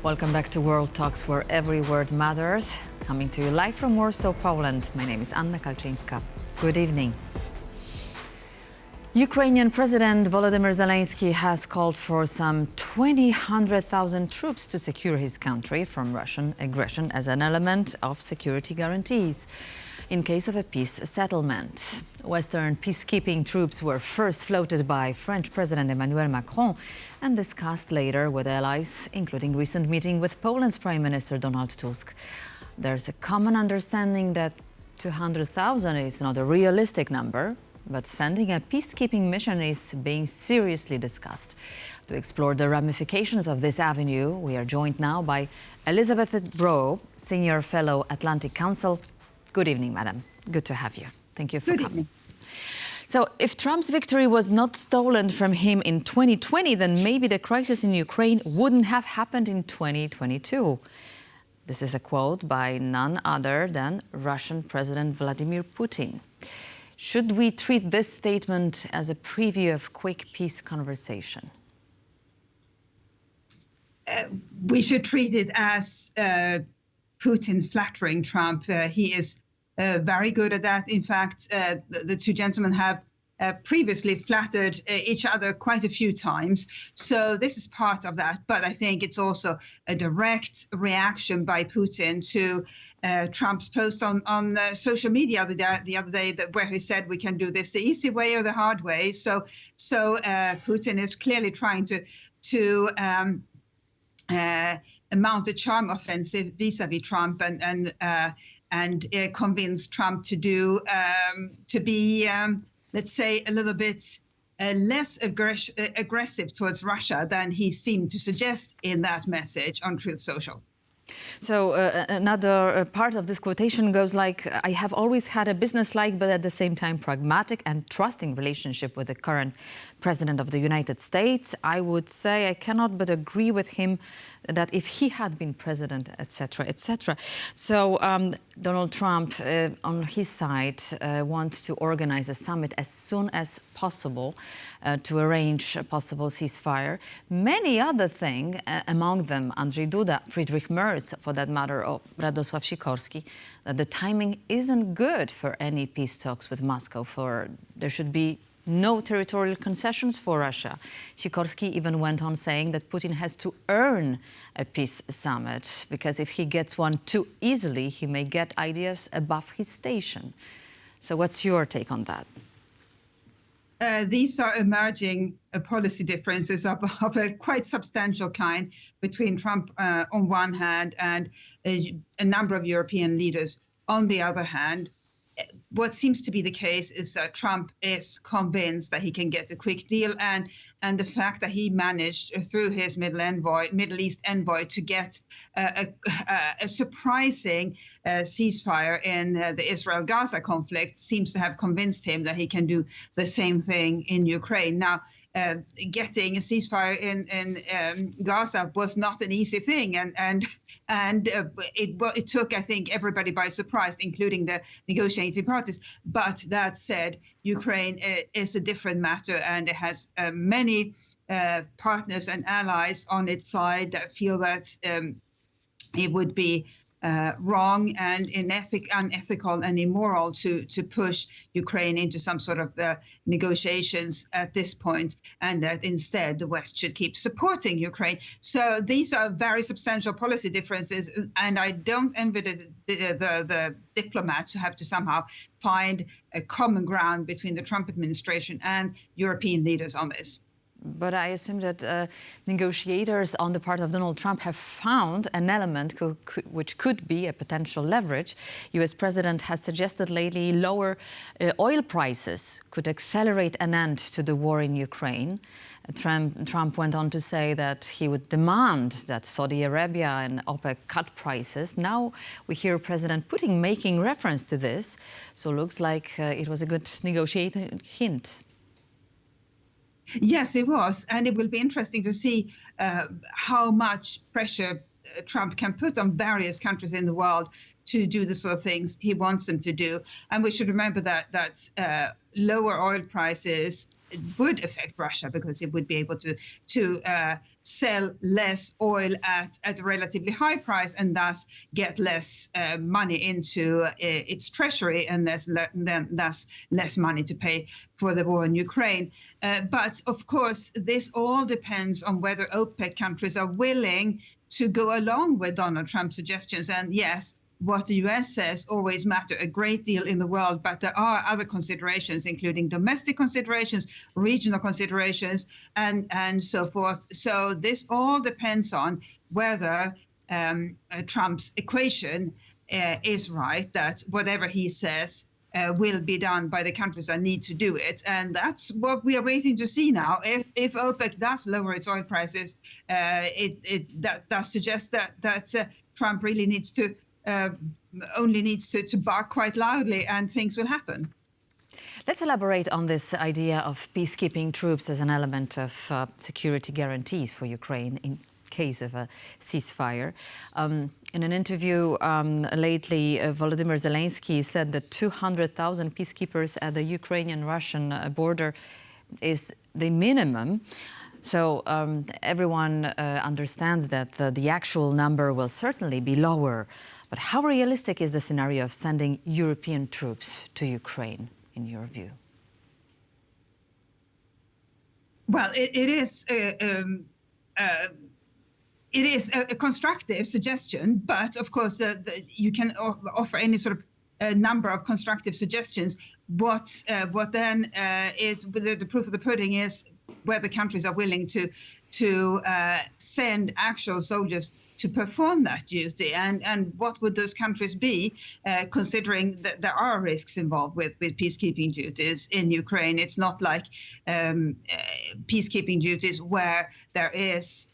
Welcome back to World Talks, where every word matters. Coming to you live from Warsaw, Poland. My name is Anna Kalczyńska. Good evening. Ukrainian President Volodymyr Zelenskyy has called for some 100,000 troops to secure his country from Russian aggression as an element of security guarantees in case of a peace settlement. Western peacekeeping troops were first floated by French President Emmanuel Macron and discussed later with allies, including recent meeting with Poland's Prime Minister Donald Tusk. There's a common understanding that 200,000 is not a realistic number, but sending a peacekeeping mission is being seriously discussed. To explore the ramifications of this avenue, we are joined now by Elisabeth Braw, Senior Fellow, Atlantic Council. Good evening, madam. Good to have you. Thank you for coming. Evening. So if Trump's victory was not stolen from him in 2020, then maybe the crisis in Ukraine wouldn't have happened in 2022. This is a quote by none other than Russian President Vladimir Putin. Should we treat this statement as a preview of quick peace conversation? We should treat it as Putin flattering Trump. He is very good at that. In fact, the two gentlemen have previously flattered each other quite a few times. So this is part of that. But I think it's also a direct reaction by Putin to Trump's post on social media the other day, where he said we can do this the easy way or the hard way. So Putin is clearly trying to mount a charm offensive vis-a-vis Trump and convince Trump to be let's say a little bit less aggressive towards Russia than he seemed to suggest in that message on Truth Social. So another part of this quotation goes like, I have always had a businesslike but at the same time pragmatic and trusting relationship with the current President of the United States. I would say I cannot but agree with him that if he had been president, etc., etc. So Donald Trump, on his side, wants to organize a summit as soon as possible to arrange a possible ceasefire. Many other things, among them Andrzej Duda, Friedrich Merz, for that matter, or Radosław Sikorski, that the timing isn't good for any peace talks with Moscow, for there should be no territorial concessions for Russia. Sikorski even went on saying that Putin has to earn a peace summit, because if he gets one too easily, he may get ideas above his station. So what's your take on that? These are emerging policy differences of a quite substantial kind between Trump on one hand and a number of European leaders on the other hand. What seems to be the case is that Trump is convinced that he can get a quick deal, and the fact that he managed through his Middle East envoy to get a surprising ceasefire in the Israel-Gaza conflict seems to have convinced him that he can do the same thing in Ukraine. Now, getting a ceasefire in Gaza was not an easy thing, and it took, I think, everybody by surprise, including the negotiating parties. But that said, Ukraine is a different matter, and it has many partners and allies on its side that feel that it would be wrong and unethical and immoral to push Ukraine into some sort of negotiations at this point, and that instead the West should keep supporting Ukraine. So these are very substantial policy differences, and I don't envy the diplomats who have to somehow find a common ground between the Trump administration and European leaders on this. But I assume that negotiators on the part of Donald Trump have found an element which could be a potential leverage. U.S. President has suggested lately lower oil prices could accelerate an end to the war in Ukraine. Trump went on to say that he would demand that Saudi Arabia and OPEC cut prices. Now we hear President Putin making reference to this. So it looks like it was a good negotiating hint. Yes, it was. And it will be interesting to see how much pressure Trump can put on various countries in the world to do the sort of things he wants them to do. And we should remember that lower oil prices it would affect Russia because it would be able to sell less oil at a relatively high price and thus get less money into its treasury and thus less money to pay for the war in Ukraine. But of course, this all depends on whether OPEC countries are willing to go along with Donald Trump's suggestions. And yes, what the US says always matter a great deal in the world, but there are other considerations, including domestic considerations, regional considerations, and so forth. So this all depends on whether Trump's equation is right, that whatever he says will be done by the countries that need to do it. And that's what we are waiting to see now. If OPEC does lower its oil prices, that does suggest that Trump really needs to only needs to bark quite loudly and things will happen. Let's elaborate on this idea of peacekeeping troops as an element of security guarantees for Ukraine in case of a ceasefire. In an interview lately, Volodymyr Zelenskyy said that 200,000 peacekeepers at the Ukrainian-Russian border is the minimum. So everyone understands that the actual number will certainly be lower. But how realistic is the scenario of sending European troops to Ukraine, in your view? Well, it is a constructive suggestion, but of course you can offer any sort of number of constructive suggestions. What then is the proof of the pudding is whether countries are willing to send actual soldiers to perform that duty, and what would those countries be, considering that there are risks involved with peacekeeping duties in Ukraine. It's not like peacekeeping duties where there is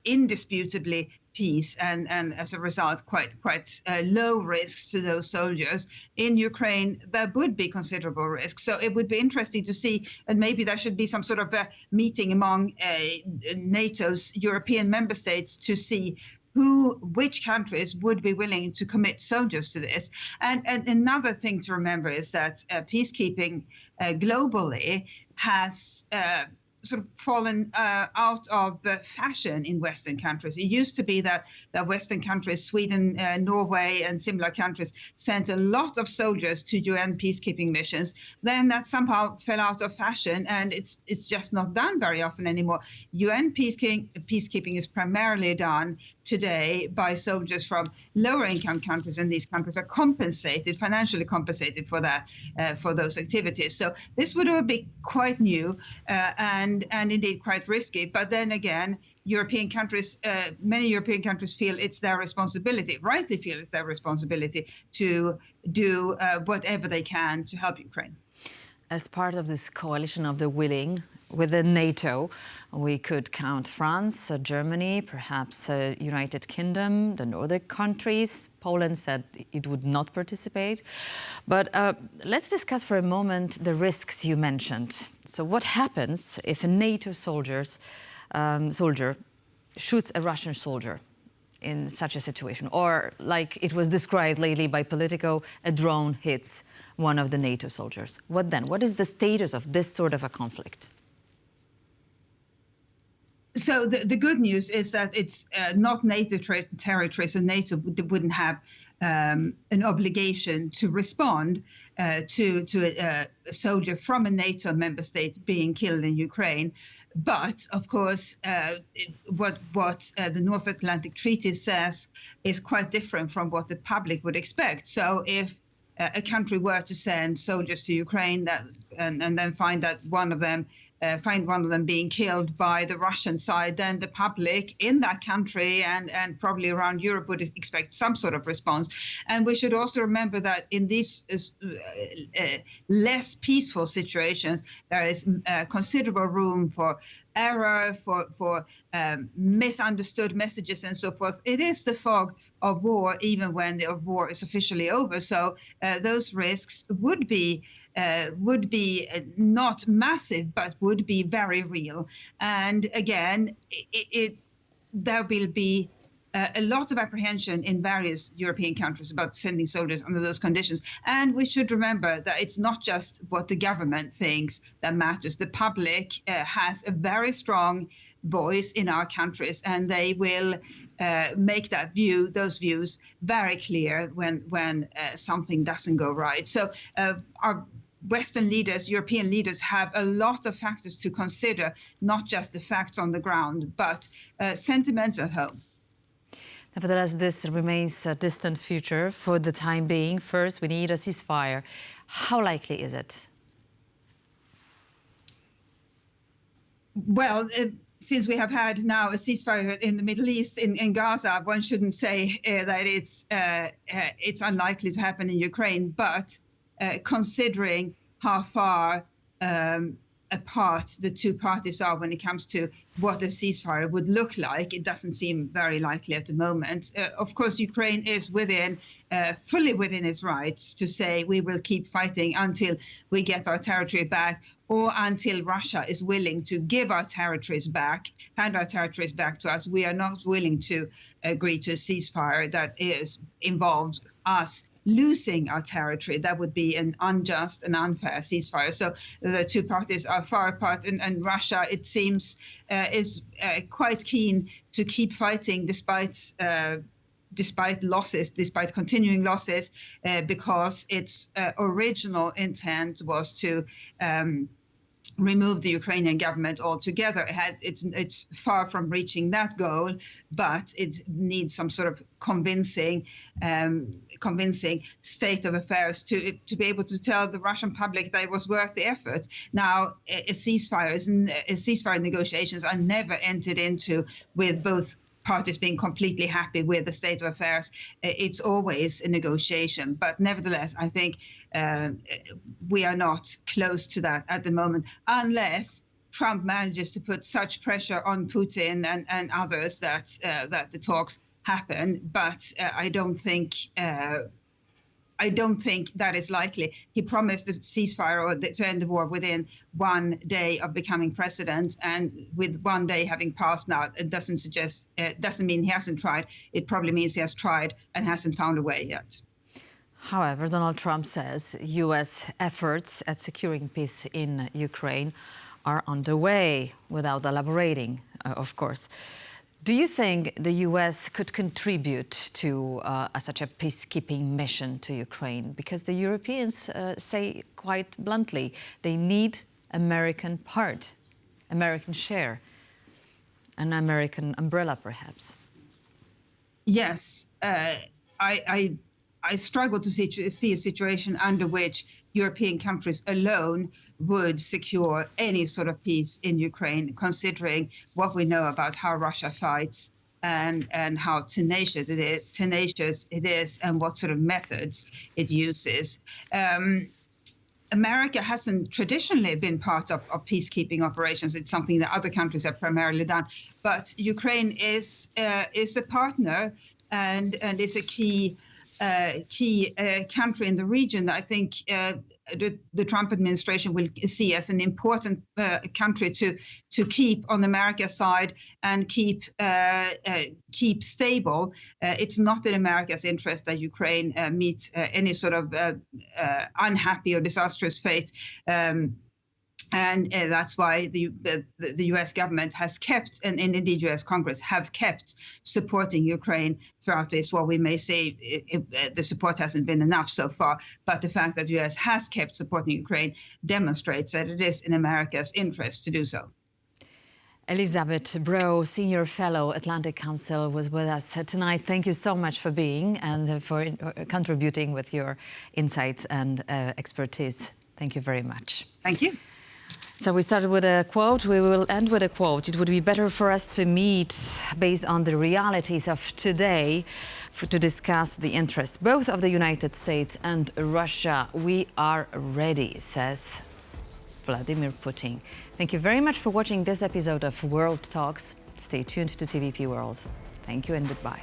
indisputably peace and as a result quite low risks to those soldiers. In Ukraine there would be considerable risks, so it would be interesting to see, and maybe there should be some sort of a meeting among NATO's European member states to see which countries would be willing to commit soldiers to this. And another thing to remember is that peacekeeping globally has sort of fallen out of fashion in Western countries. It used to be that Western countries, Sweden, Norway, and similar countries sent a lot of soldiers to UN peacekeeping missions. Then that somehow fell out of fashion, and it's just not done very often anymore. UN peacekeeping is primarily done today by soldiers from lower income countries, and these countries are financially compensated for that, for those activities. So this would be quite new and indeed quite risky. But then again, European countries, many European countries feel it's their responsibility, rightly feel it's their responsibility to do whatever they can to help Ukraine. As part of this coalition of the willing within NATO, we could count France, Germany, perhaps United Kingdom, the Nordic countries. Poland said it would not participate. But let's discuss for a moment the risks you mentioned. So what happens if a NATO soldier shoots a Russian soldier in such a situation? Or, like it was described lately by Politico, a drone hits one of the NATO soldiers. What then? What is the status of this sort of a conflict? So the good news is that it's not NATO territory, so NATO wouldn't have an obligation to respond to a soldier from a NATO member state being killed in Ukraine. But of course, what the North Atlantic Treaty says is quite different from what the public would expect. So if a country were to send soldiers to Ukraine and then find one of them being killed by the Russian side, then the public in that country and probably around Europe would expect some sort of response. And we should also remember that in these less peaceful situations, there is considerable room for error, for misunderstood messages and so forth. It is the fog of war, even when the war is officially over. So those risks would be not massive, but would be very real. And again, there will be a lot of apprehension in various European countries about sending soldiers under those conditions. And we should remember that it's not just what the government thinks that matters. The public has a very strong voice in our countries, and they will make those views very clear when something doesn't go right. So our Western leaders, European leaders, have a lot of factors to consider, not just the facts on the ground, but sentiments at home. Nevertheless, this remains a distant future for the time being. First, we need a ceasefire. How likely is it? Well, since we have had now a ceasefire in the Middle East, in Gaza, one shouldn't say that it's unlikely to happen in Ukraine. But considering how far apart the two parties are when it comes to what a ceasefire would look like, it doesn't seem very likely at the moment. Of course, Ukraine is fully within its rights to say we will keep fighting until we get our territory back, or until Russia is willing to give our territories back, hand our territories back to us. We are not willing to agree to a ceasefire that involves us losing our territory. That would be an unjust and unfair ceasefire. So the two parties are far apart, and Russia, it seems, is quite keen to keep fighting despite losses, despite continuing losses, because its original intent was to remove the Ukrainian government altogether. It's far from reaching that goal, but it needs some sort of convincing state of affairs to be able to tell the Russian public that it was worth the effort. Now, ceasefire negotiations are never entered into with both parties being completely happy with the state of affairs. It's always a negotiation. But nevertheless, I think we are not close to that at the moment, unless Trump manages to put such pressure on Putin and others that the talks happen. But I don't think that is likely. He promised a ceasefire or to end the war within 1 day of becoming president, and with 1 day having passed now, it doesn't mean he hasn't tried. It probably means he has tried and hasn't found a way yet. However, Donald Trump says U.S. efforts at securing peace in Ukraine are underway, without elaborating, of course. Do you think the U.S. could contribute to such a peacekeeping mission to Ukraine? Because the Europeans say quite bluntly they need American part, American share, an American umbrella, perhaps. Yes, I struggle to see a situation under which European countries alone would secure any sort of peace in Ukraine, considering what we know about how Russia fights and how tenacious it is and what sort of methods it uses. America hasn't traditionally been part of peacekeeping operations. It's something that other countries have primarily done. But Ukraine is a partner and is a key country in the region that I think the Trump administration will see as an important country to keep on America's side and keep stable. It's not in America's interest that Ukraine meet any sort of unhappy or disastrous fate. And that's why the U.S. government has kept, and indeed U.S. Congress have kept supporting Ukraine throughout this. While we may say the support hasn't been enough so far, but the fact that the U.S. has kept supporting Ukraine demonstrates that it is in America's interest to do so. Elisabeth Braw, Senior Fellow, Atlantic Council, was with us tonight. Thank you so much for being and for contributing with your insights and expertise. Thank you very much. Thank you. So we started with a quote, we will end with a quote. It would be better for us to meet based on the realities of today to discuss the interests both of the United States and Russia. We are ready, says Vladimir Putin. Thank you very much for watching this episode of World Talks. Stay tuned to TVP World. Thank you and goodbye.